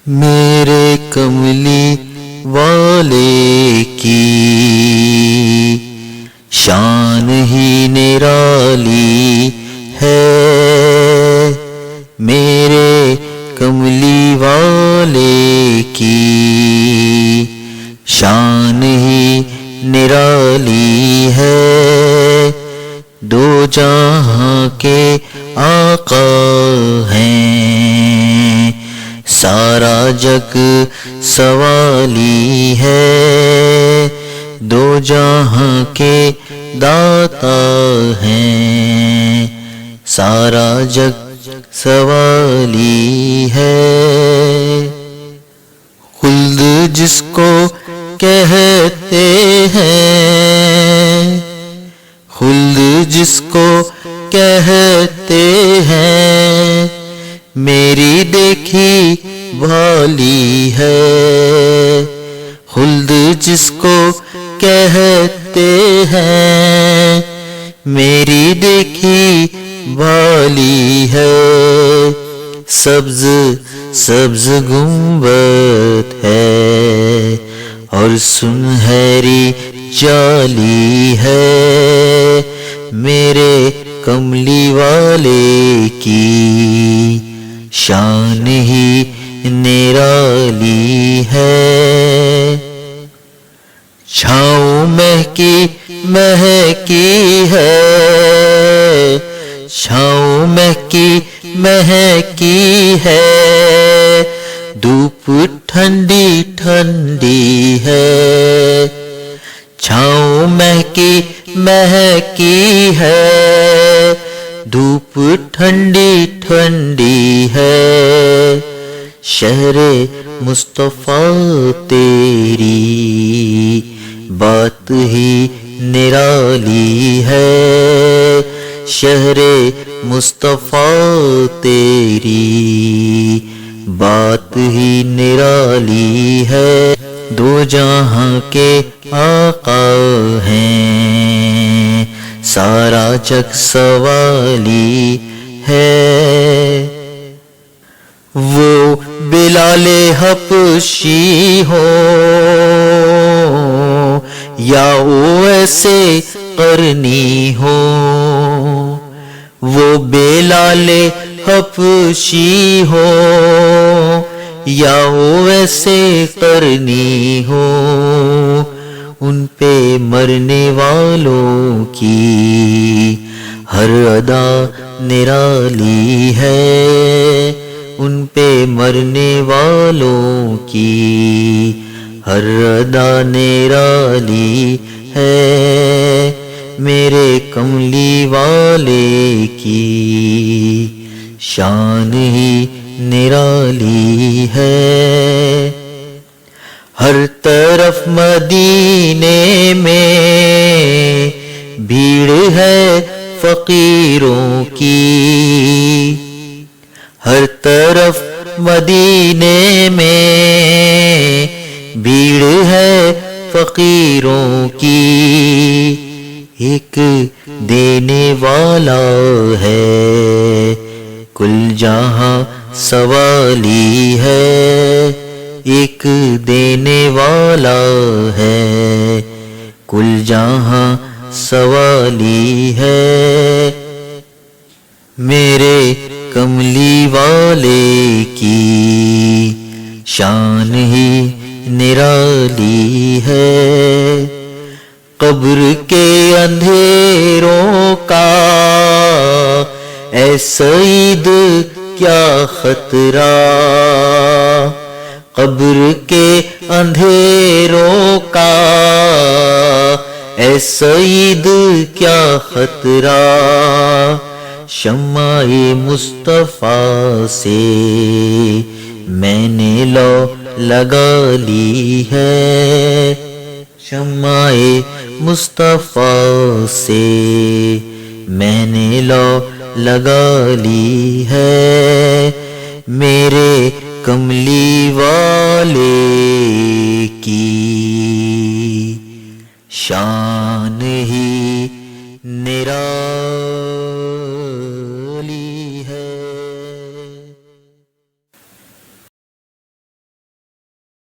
میرے کملی والے کی شان ہی نرالی ہے، میرے کملی والے کی شان ہی نرالی ہے، دو جہاں کے آقا ہیں، سارا جگ سوالی ہے، دو جہاں کے داتا ہیں، سارا جگ سوالی ہے۔ خلد جس کو کہتے ہیں، خلد جس کو کہتے ہیں، میری دیکھی بھالی ہے، خلد جس کو کہتے ہیں، میری دیکھی بھالی ہے، سبز سبز گنبد ہے اور سنہری جالی ہے، میرے کملی والے کی شان ہی نرالی ہے، چھاؤں مہکی مہکی ہے، چھاؤں مہکی مہکی ہے، دھوپ ٹھنڈی ٹھنڈی ہے، چھاؤں مہکی مہکی ہے، دھوپ ٹھنڈی ٹھنڈی ہے، شہر مصطفیٰ تیری بات ہی نرالی ہے، شہر مصطفیٰ تیری بات ہی نرالی ہے، دو جہاں کے آقا ہیں، سارا جگ سوالی ہے، وہ بلال حبشی ہو یا اویسے قرنی ہو، وہ بلال حبشی ہو یا اویسے قرنی ہو، ان پہ مرنے والوں کی ہر ادا نرالی ہے، ان پہ مرنے والوں کی ہر ادا نرالی ہے، میرے کملی والے کی شان ہی نرالی ہے، ہر طرف مدینے میں بھیڑ ہے فقیروں کی، ہر طرف مدینے میں بھیڑ ہے فقیروں کی، ایک دینے والا ہے کل جہاں سوالی ہے، ایک دینے والا ہے کل جہاں سوالی ہے، میرے کملی والے کی شان ہی نرالی ہے، قبر کے اندھیروں کا اے سعید کیا خطرہ، قبر کے اندھیروں کا اے سعید کیا خطرہ، شمع مصطفیٰ سے میں نے لو لگا لی ہے، شمع مصطفیٰ سے میں نے لو لگا لی ہے، میرے کملی والے کی